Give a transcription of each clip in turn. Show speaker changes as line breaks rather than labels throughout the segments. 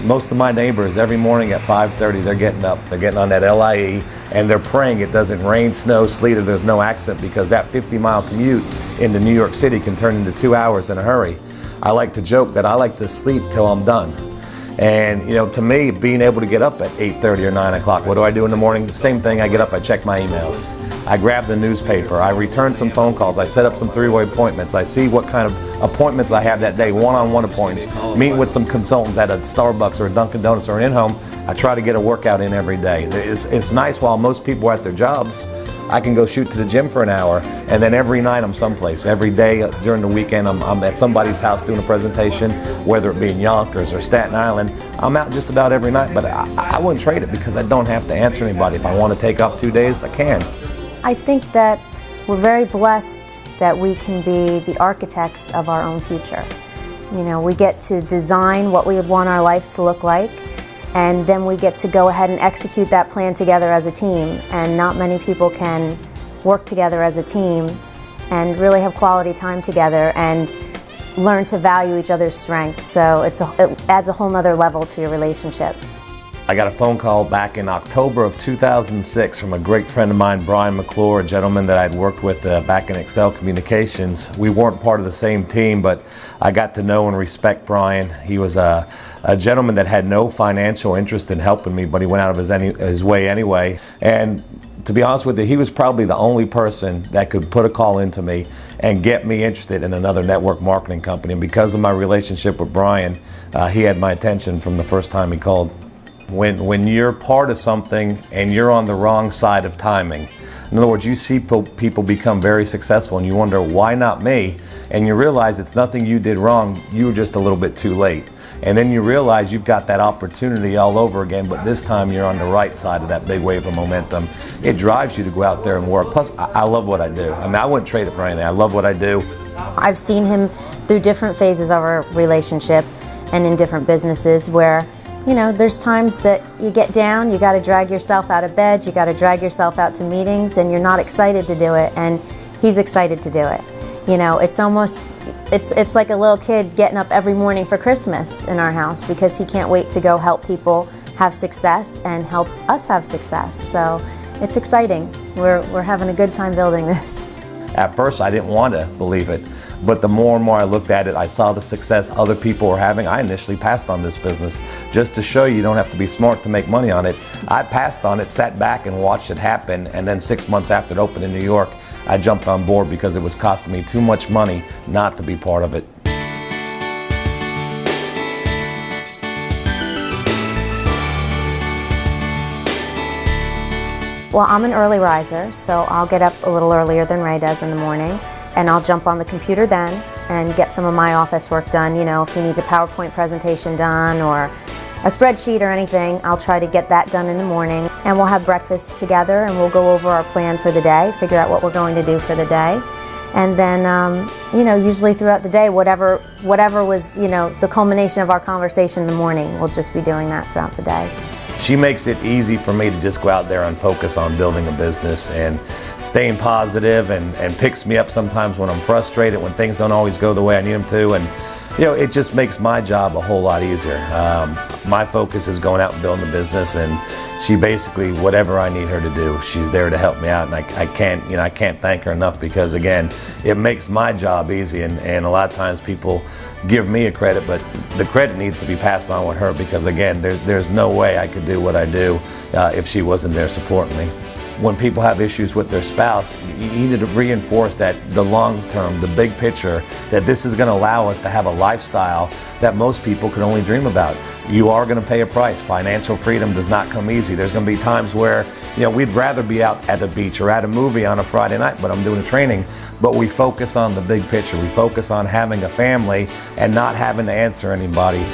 Most of my neighbors, every morning at 5:30, they're getting up. They're getting on that LIE, and they're praying it doesn't rain, snow, sleet, or there's no accident, because that 50-mile commute into New York City can turn into 2 hours in a hurry. I like to joke that I like to sleep till I'm done. And to me, being able to get up at 8:30 or 9 o'clock, what do I do in the morning? Same thing, I get up, I check my emails. I grab the newspaper, I return some phone calls, I set up some three-way appointments, I see what kind of appointments I have that day, one-on-one appointments, meet with some consultants at a Starbucks or a Dunkin' Donuts or an in-home. I try to get a workout in every day. It's nice while most people are at their jobs, I can go shoot to the gym for an hour, and then every night I'm someplace. Every day during the weekend I'm at somebody's house doing a presentation, whether it be in Yonkers or Staten Island. I'm out just about every night, but I wouldn't trade it because I don't have to answer anybody. If I want to take off 2 days, I can.
I think that we're very blessed that we can be the architects of our own future. We get to design what we want our life to look like, and then we get to go ahead and execute that plan together as a team. And not many people can work together as a team and really have quality time together and learn to value each other's strengths. So it adds a whole nother level to your relationship.
I got a phone call back in October of 2006 from a great friend of mine, Brian McClure, a gentleman that I'd worked with back in Excel Communications. We weren't part of the same team, but I got to know and respect Brian. He was a gentleman that had no financial interest in helping me, but he went out of his way anyway. And to be honest with you, he was probably the only person that could put a call into me and get me interested in another network marketing company. And because of my relationship with Brian, he had my attention from the first time he called. When you're part of something and you're on the wrong side of timing, in other words, you see people become very successful and you wonder, why not me? And you realize it's nothing you did wrong, you were just a little bit too late. And then you realize you've got that opportunity all over again, but this time you're on the right side of that big wave of momentum. It drives you to go out there and work. Plus, I love what I do. I mean, I wouldn't trade it for anything. I love what I do.
I've seen him through different phases of our relationship and in different businesses where there's times that you get down, you got to drag yourself out of bed, you got to drag yourself out to meetings, and you're not excited to do it, and he's excited to do it. It's like a little kid getting up every morning for Christmas in our house because he can't wait to go help people have success and help us have success. So it's exciting. We're having a good time building this.
At first, I didn't want to believe it. But the more and more I looked at it, I saw the success other people were having. I initially passed on this business just to show you don't have to be smart to make money on it. I passed on it, sat back and watched it happen, and then 6 months after it opened in New York, I jumped on board because it was costing me too much money not to be part of it.
Well, I'm an early riser, so I'll get up a little earlier than Ray does in the morning. And I'll jump on the computer then and get some of my office work done. If he needs a PowerPoint presentation done or a spreadsheet or anything, I'll try to get that done in the morning. And we'll have breakfast together and we'll go over our plan for the day, figure out what we're going to do for the day. And then, usually throughout the day, whatever was, the culmination of our conversation in the morning, we'll just be doing that throughout the day.
She makes it easy for me to just go out there and focus on building a business and staying positive, and picks me up sometimes when I'm frustrated, when things don't always go the way I need them to. And it just makes my job a whole lot easier. My focus is going out and building a business, and she basically, whatever I need her to do, she's there to help me out. And I can't thank her enough, because again, it makes my job easy. And a lot of times people give me a credit, but the credit needs to be passed on with her, because again, there's no way I could do what I do if she wasn't there supporting me. When people have issues with their spouse, you need to reinforce that the long term, the big picture, that this is going to allow us to have a lifestyle that most people can only dream about. You are going to pay a price. Financial freedom does not come easy. There's going to be times where we'd rather be out at the beach or at a movie on a Friday night, but I'm doing a training. But we focus on the big picture. We focus on having a family and not having to answer anybody.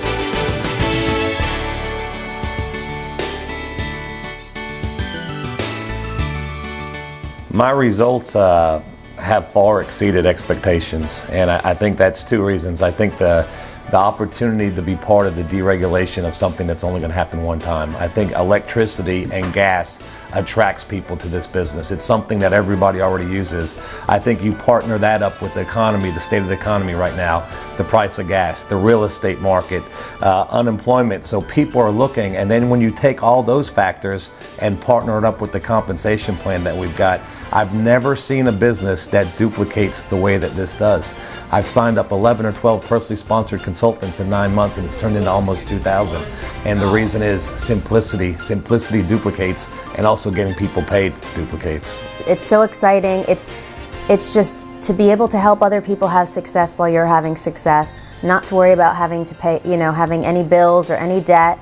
My results have far exceeded expectations, and I think that's two reasons. I think the opportunity to be part of the deregulation of something that's only going to happen one time. I think electricity and gas attracts people to this business. It's something that everybody already uses. I think you partner that up with the economy, the state of the economy right now, the price of gas, the real estate market, unemployment. So people are looking, and then when you take all those factors and partner it up with the compensation plan that we've got, I've never seen a business that duplicates the way that this does. I've signed up 11 or 12 personally sponsored consultants in 9 months, and it's turned into almost 2,000. And the reason is simplicity. Simplicity duplicates, and also getting people paid duplicates.
It's so exciting. It's just to be able to help other people have success while you're having success, not to worry about having to pay, having any bills or any debt,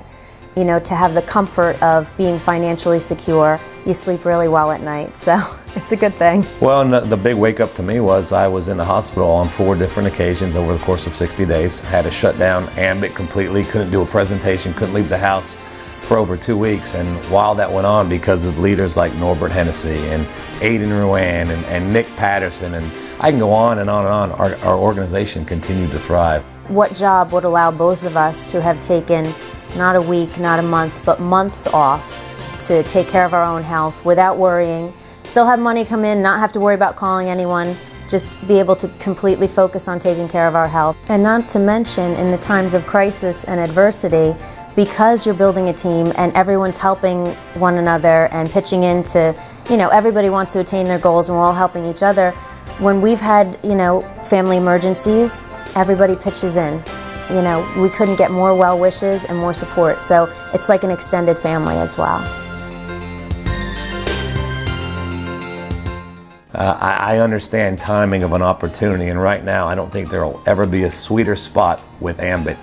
to have the comfort of being financially secure. You sleep really well at night, so it's a good thing.
Well, and the big wake up to me was I was in the hospital on 4 different occasions over the course of 60 days, had to shut down ambit completely, couldn't do a presentation, couldn't leave the house for over 2 weeks. And while that went on, because of leaders like Norbert Hennessy and Aidan Ruan and Nick Patterson, and I can go on and on and on, our organization continued to thrive.
What job would allow both of us to have taken not a week, not a month, but months off to take care of our own health without worrying, still have money come in, not have to worry about calling anyone, just be able to completely focus on taking care of our health. And not to mention, in the times of crisis and adversity, because you're building a team and everyone's helping one another and pitching into, everybody wants to attain their goals and we're all helping each other. When we've had, family emergencies, everybody pitches in. We couldn't get more well wishes and more support. So it's like an extended family as well.
I understand timing of an opportunity, and right now I don't think there will ever be a sweeter spot with ambit.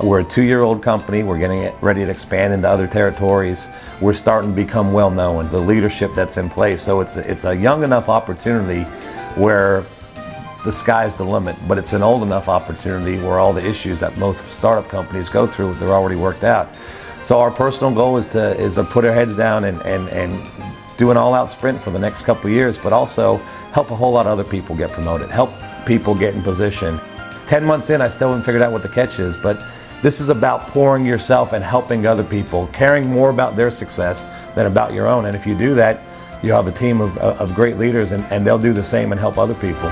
We're a 2-year-old company. We're getting ready to expand into other territories. We're starting to become well known, the leadership that's in place. So it's a young enough opportunity where the sky's the limit, but it's an old enough opportunity where all the issues that most startup companies go through, they're already worked out. So our personal goal is to put our heads down and do an all-out sprint for the next couple of years, but also help a whole lot of other people get promoted, help people get in position. 10 months in, I still haven't figured out what the catch is, but this is about pouring yourself and helping other people, caring more about their success than about your own. And if you do that, you have a team of great leaders, and they'll do the same and help other people.